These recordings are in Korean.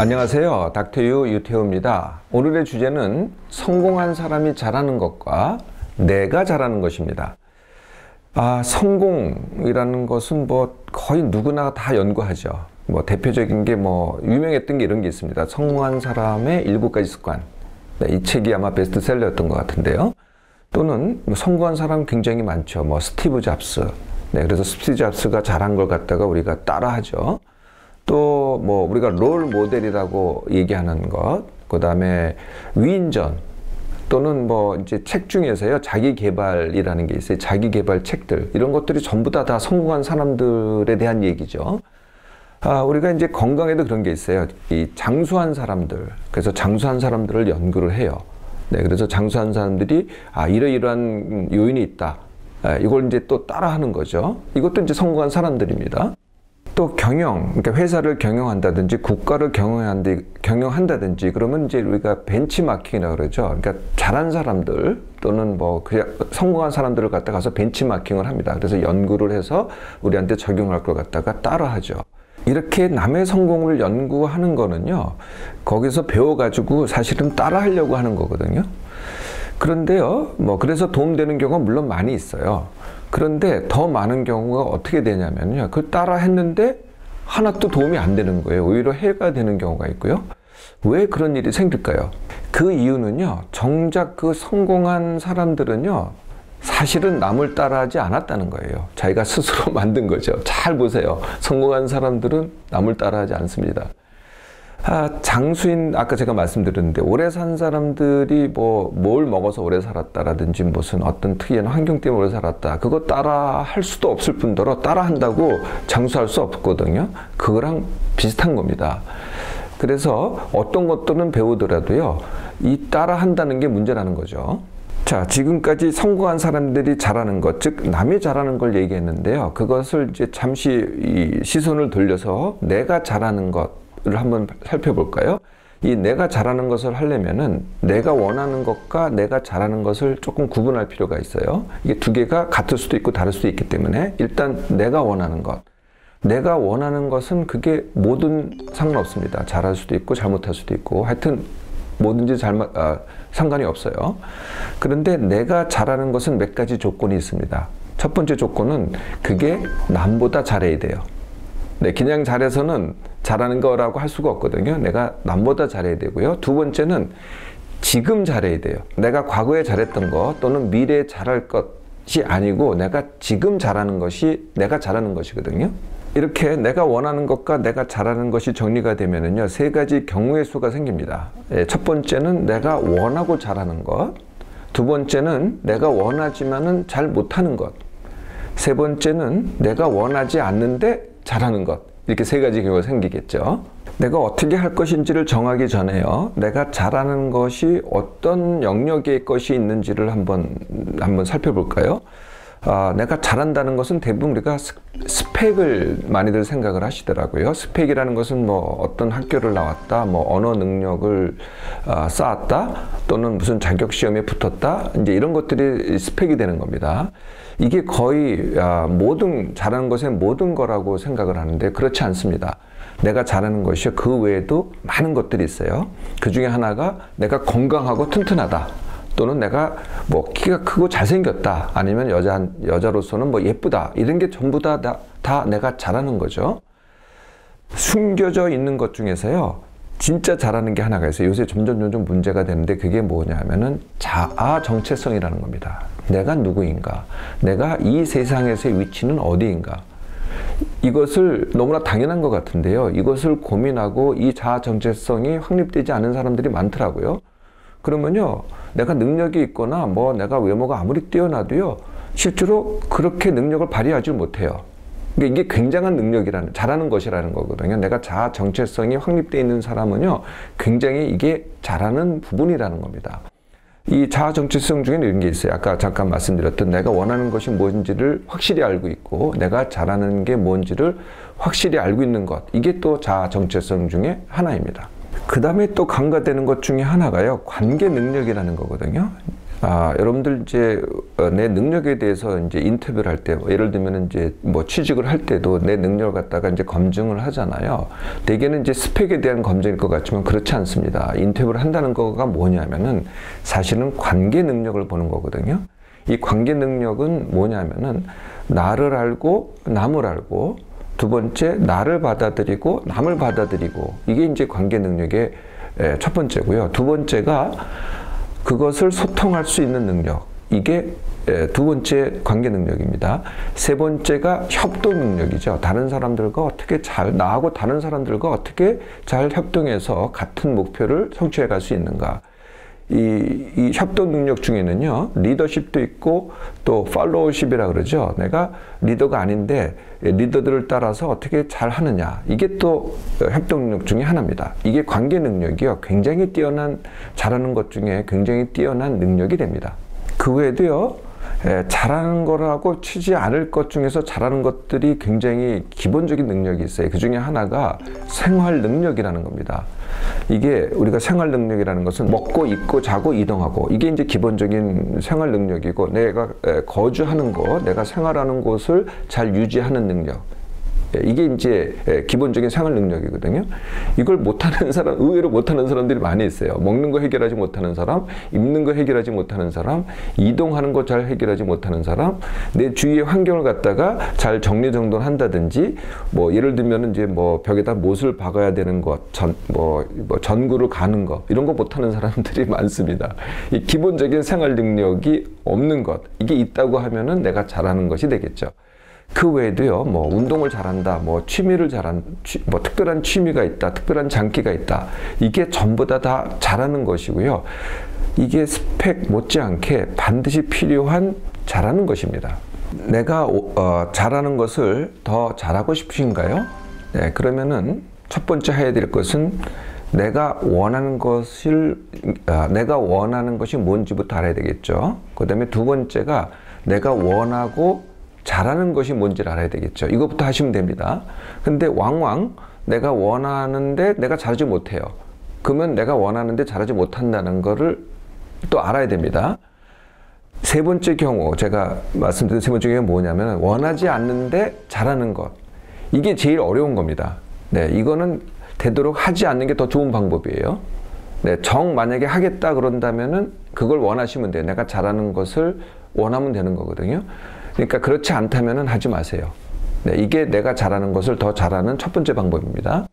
안녕하세요. 닥터유 유태우입니다. 오늘의 주제는 성공한 사람이 잘하는 것과 내가 잘하는 것입니다. 성공이라는 것은 거의 누구나 다 연구하죠. 대표적인 게 유명했던 게 이런 게 있습니다. 성공한 사람의 7가지 습관. 이 책이 아마 베스트셀러였던 것 같은데요. 또는 성공한 사람 굉장히 많죠. 스티브 잡스. 그래서 스티브 잡스가 잘한 걸 갖다가 우리가 따라하죠. 또 우리가 롤 모델이라고 얘기하는 것, 그 다음에 위인전, 또는 이제 책 중에서요, 자기 개발이라는 게 있어요. 자기 개발 책들, 이런 것들이 전부 다 성공한 사람들에 대한 얘기죠. 우리가 이제 건강에도 그런 게 있어요. 이 장수한 사람들, 그래서 장수한 사람들을 연구를 해요. 그래서 장수한 사람들이 이러이러한 요인이 있다. 이걸 이제 또 따라하는 거죠. 이것도 이제 성공한 사람들입니다. 또 그러니까 회사를 경영한다든지 국가를 경영한다든지 그러면 이제 우리가 벤치마킹이라고 그러죠. 그러니까 잘한 사람들 또는 그냥 성공한 사람들을 갖다 가서 벤치마킹을 합니다. 그래서 연구를 해서 우리한테 적용할 걸 갖다가 따라하죠. 이렇게 남의 성공을 연구하는 거는요, 거기서 배워가지고 사실은 따라하려고 하는 거거든요. 그런데요, 그래서 도움되는 경우가 물론 많이 있어요. 그런데 더 많은 경우가 어떻게 되냐면요, 그 따라 했는데 하나도 도움이 안 되는 거예요. 오히려 해가 되는 경우가 있고요. 왜 그런 일이 생길까요? 그 이유는요, 정작 그 성공한 사람들은요, 사실은 남을 따라하지 않았다는 거예요. 자기가 스스로 만든 거죠. 잘 보세요. 성공한 사람들은 남을 따라하지 않습니다. 장수인, 아까 제가 말씀드렸는데, 오래 산 사람들이 뭘 먹어서 오래 살았다라든지 무슨 어떤 특이한 환경 때문에 오래 살았다. 그거 따라 할 수도 없을 뿐더러 따라 한다고 장수할 수 없거든요. 그거랑 비슷한 겁니다. 그래서 어떤 것들은 배우더라도요, 이 따라 한다는 게 문제라는 거죠. 자, 지금까지 성공한 사람들이 잘하는 것, 즉 남이 잘하는 걸 얘기했는데요. 그것을 이제 잠시 이 시선을 돌려서 내가 잘하는 것을 한번 살펴볼까요? 이 내가 잘하는 것을 하려면은 내가 원하는 것과 내가 잘하는 것을 조금 구분할 필요가 있어요. 이게 두 개가 같을 수도 있고 다를 수도 있기 때문에 일단 내가 원하는 것. 내가 원하는 것은 그게 뭐든 상관없습니다. 잘할 수도 있고 잘못할 수도 있고 하여튼 뭐든지 상관이 없어요. 그런데 내가 잘하는 것은 몇 가지 조건이 있습니다. 첫 번째 조건은 그게 남보다 잘해야 돼요. 그냥 잘해서는 잘하는 거라고 할 수가 없거든요. 내가 남보다 잘해야 되고요. 두 번째는 지금 잘해야 돼요. 내가 과거에 잘했던 것 또는 미래에 잘할 것이 아니고 내가 지금 잘하는 것이 내가 잘하는 것이거든요. 이렇게 내가 원하는 것과 내가 잘하는 것이 정리가 되면은요, 3가지 경우의 수가 생깁니다. 첫 번째는 내가 원하고 잘하는 것, 두 번째는 내가 원하지만은 잘 못하는 것, 세 번째는 내가 원하지 않는데 잘하는 것. 이렇게 3가지 경우가 생기겠죠. 내가 어떻게 할 것인지를 정하기 전에요, 내가 잘하는 것이 어떤 영역의 것이 있는지를 한번 살펴볼까요? 내가 잘한다는 것은 대부분 우리가 스펙을 많이들 생각을 하시더라고요. 스펙이라는 것은 어떤 학교를 나왔다, 언어 능력을 쌓았다, 또는 무슨 자격 시험에 붙었다, 이제 이런 것들이 스펙이 되는 겁니다. 이게 거의 잘하는 것의 모든 거라고 생각을 하는데 그렇지 않습니다. 내가 잘하는 것이 그 외에도 많은 것들이 있어요. 그 중에 하나가 내가 건강하고 튼튼하다. 또는 내가 키가 크고 잘생겼다. 아니면 여자로서는 예쁘다. 이런 게 전부 다 내가 잘하는 거죠. 숨겨져 있는 것 중에서요, 진짜 잘하는 게 하나가 있어요. 요새 점점 문제가 되는데 그게 뭐냐면은 자아 정체성이라는 겁니다. 내가 누구인가? 내가 이 세상에서의 위치는 어디인가? 이것을 너무나 당연한 것 같은데요. 이것을 고민하고 이 자아 정체성이 확립되지 않은 사람들이 많더라고요. 그러면요, 내가 능력이 있거나 내가 외모가 아무리 뛰어나도요, 실제로 그렇게 능력을 발휘하지 못해요. 이게 굉장한 잘하는 것이라는 거거든요. 내가 자아 정체성이 확립되어 있는 사람은요, 굉장히 이게 잘하는 부분이라는 겁니다. 이 자아 정체성 중에는 이런 게 있어요. 아까 잠깐 말씀드렸던 내가 원하는 것이 뭔지를 확실히 알고 있고 내가 잘하는 게 뭔지를 확실히 알고 있는 것. 이게 또 자아 정체성 중에 하나입니다. 그 다음에 또 간과되는 것 중에 하나가요, 관계 능력이라는 거거든요. 여러분들 이제 내 능력에 대해서 이제 인터뷰를 할 때, 예를 들면 이제 뭐 취직을 할 때도 내 능력을 갖다가 이제 검증을 하잖아요. 대개는 이제 스펙에 대한 검증일 것 같지만 그렇지 않습니다. 인터뷰를 한다는 거가 뭐냐면은 사실은 관계 능력을 보는 거거든요. 이 관계 능력은 뭐냐면은 나를 알고 남을 알고, 두 번째 나를 받아들이고 남을 받아들이고, 이게 이제 관계 능력의 첫 번째고요. 두 번째가 그것을 소통할 수 있는 능력, 이게 두 번째 관계 능력입니다. 세 번째가 협동 능력이죠. 다른 사람들과 어떻게 나하고 다른 사람들과 어떻게 잘 협동해서 같은 목표를 성취해 갈 수 있는가. 이 협동 능력 중에는요, 리더십도 있고 또 팔로우십이라 그러죠. 내가 리더가 아닌데 리더들을 따라서 어떻게 잘 하느냐, 이게 또 협동 능력 중에 하나입니다. 이게 관계 능력이요, 굉장히 잘하는 것 중에 굉장히 뛰어난 능력이 됩니다. 그 외에도요, 잘하는 거라고 치지 않을 것 중에서 잘하는 것들이 굉장히 기본적인 능력이 있어요. 그 중에 하나가 생활 능력이라는 겁니다. 이게 우리가 생활 능력이라는 것은 먹고 입고 자고 이동하고, 이게 이제 기본적인 생활 능력이고, 내가 거주하는 거, 내가 생활하는 곳을 잘 유지하는 능력, 이게 이제 기본적인 생활 능력이거든요. 이걸 못하는 사람, 의외로 못하는 사람들이 많이 있어요. 먹는 거 해결하지 못하는 사람, 입는 거 해결하지 못하는 사람, 이동하는 거 잘 해결하지 못하는 사람, 내 주위의 환경을 갖다가 잘 정리정돈한다든지, 뭐 예를 들면 이제 뭐 벽에다 못을 박아야 되는 것, 전구를 가는 것, 이런 거 못하는 사람들이 많습니다. 이 기본적인 생활 능력이 없는 것, 이게 있다고 하면은 내가 잘하는 것이 되겠죠. 그 외에도요, 뭐 운동을 잘한다, 뭐 취미를 뭐 특별한 취미가 있다, 특별한 장기가 있다, 이게 전부 다 잘하는 것이고요. 이게 스펙 못지않게 반드시 필요한 잘하는 것입니다. 내가 잘하는 것을 더 잘하고 싶으신가요? 네, 그러면은 첫 번째 해야 될 것은 내가 원하는 것이 뭔지부터 알아야 되겠죠. 그 다음에 두 번째가 내가 원하고 잘하는 것이 뭔지를 알아야 되겠죠. 이것부터 하시면 됩니다. 근데 왕왕 내가 원하는데 내가 잘하지 못해요. 그러면 내가 원하는데 잘하지 못한다는 거를 또 알아야 됩니다. 세 번째 경우, 제가 말씀드린 세 번째 경우는 뭐냐면 원하지 않는데 잘하는 것. 이게 제일 어려운 겁니다. 네, 이거는 되도록 하지 않는 게 더 좋은 방법이에요. 네, 만약에 하겠다 그런다면은 그걸 원하시면 돼요. 내가 잘하는 것을 원하면 되는 거거든요. 그러니까 그렇지 않다면은 하지 마세요. 네, 이게 내가 잘하는 것을 더 잘하는 첫 번째 방법입니다.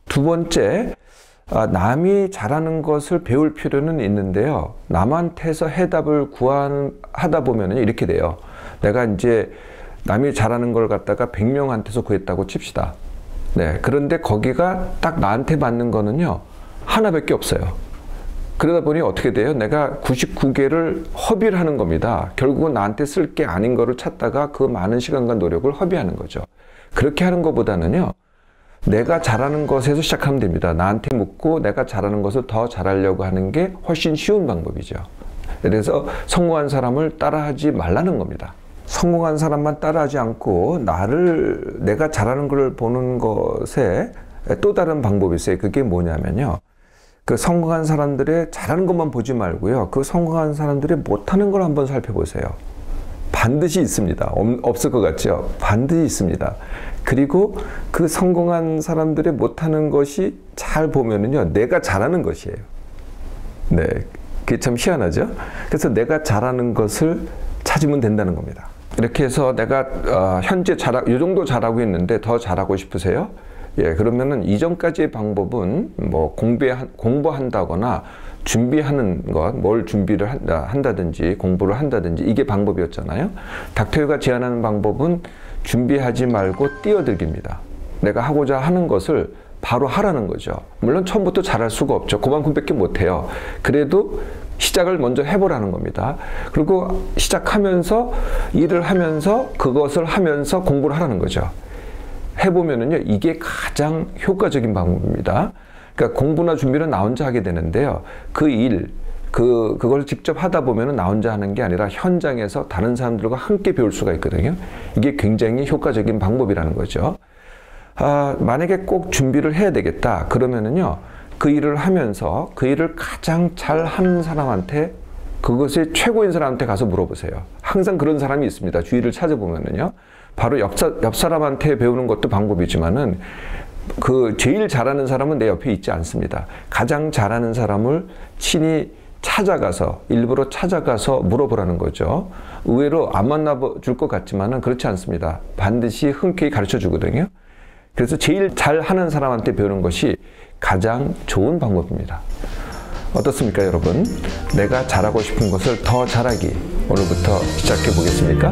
두 번째, 남이 잘하는 것을 배울 필요는 있는데요. 남한테서 해답을 하다 보면은 이렇게 돼요. 내가 이제 남이 잘하는 걸 갖다가 100명한테서 구했다고 칩시다. 네, 그런데 거기가 딱 나한테 맞는 거는요, 하나밖에 없어요. 그러다 보니 어떻게 돼요? 내가 99개를 허비를 하는 겁니다. 결국은 나한테 쓸 게 아닌 거를 찾다가 그 많은 시간과 노력을 허비하는 거죠. 그렇게 하는 것보다는요, 내가 잘하는 것에서 시작하면 됩니다. 나한테 묻고 내가 잘하는 것을 더 잘하려고 하는 게 훨씬 쉬운 방법이죠. 그래서 성공한 사람을 따라하지 말라는 겁니다. 성공한 사람만 따라하지 않고 내가 잘하는 걸 보는 것에 또 다른 방법이 있어요. 그게 뭐냐면요, 그 성공한 사람들의 잘하는 것만 보지 말고요, 그 성공한 사람들의 못하는 걸 한번 살펴보세요. 반드시 있습니다. 없을 것 같죠? 반드시 있습니다. 그리고 그 성공한 사람들의 못하는 것이 잘 보면은요, 내가 잘하는 것이에요. 네, 그게 참 희한하죠? 그래서 내가 잘하는 것을 찾으면 된다는 겁니다. 이렇게 해서 내가 현재 이 정도 잘하고 있는데 더 잘하고 싶으세요? 예, 그러면은 이전까지의 방법은 뭐 공부한다거나 준비하는 것, 뭘 준비를 한다든지 공부를 한다든지, 이게 방법이었잖아요. 닥터유가 제안하는 방법은 준비하지 말고 뛰어들기입니다. 내가 하고자 하는 것을 바로 하라는 거죠. 물론 처음부터 잘할 수가 없죠. 그만큼밖에 못해요. 그래도 시작을 먼저 해보라는 겁니다. 그리고 시작하면서 일을 하면서 그것을 하면서 공부를 하라는 거죠. 해보면은요, 이게 가장 효과적인 방법입니다. 그러니까 공부나 준비는 나 혼자 하게 되는데요, 그걸 직접 하다 보면은 나 혼자 하는 게 아니라 현장에서 다른 사람들과 함께 배울 수가 있거든요. 이게 굉장히 효과적인 방법이라는 거죠. 만약에 꼭 준비를 해야 되겠다 그러면은요, 그 일을 하면서 그 일을 가장 잘 하는 사람한테 그것이 최고인 사람한테 가서 물어보세요. 항상 그런 사람이 있습니다. 주위를 찾아보면은요. 바로 옆 사람한테 배우는 것도 방법이지만은 그 제일 잘하는 사람은 내 옆에 있지 않습니다. 가장 잘하는 사람을 친히 찾아가서 일부러 찾아가서 물어보라는 거죠. 의외로 안 만나줄 것 같지만은 그렇지 않습니다. 반드시 흔쾌히 가르쳐 주거든요. 그래서 제일 잘하는 사람한테 배우는 것이 가장 좋은 방법입니다. 어떻습니까, 여러분? 내가 잘하고 싶은 것을 더 잘하기. 오늘부터 시작해 보겠습니까?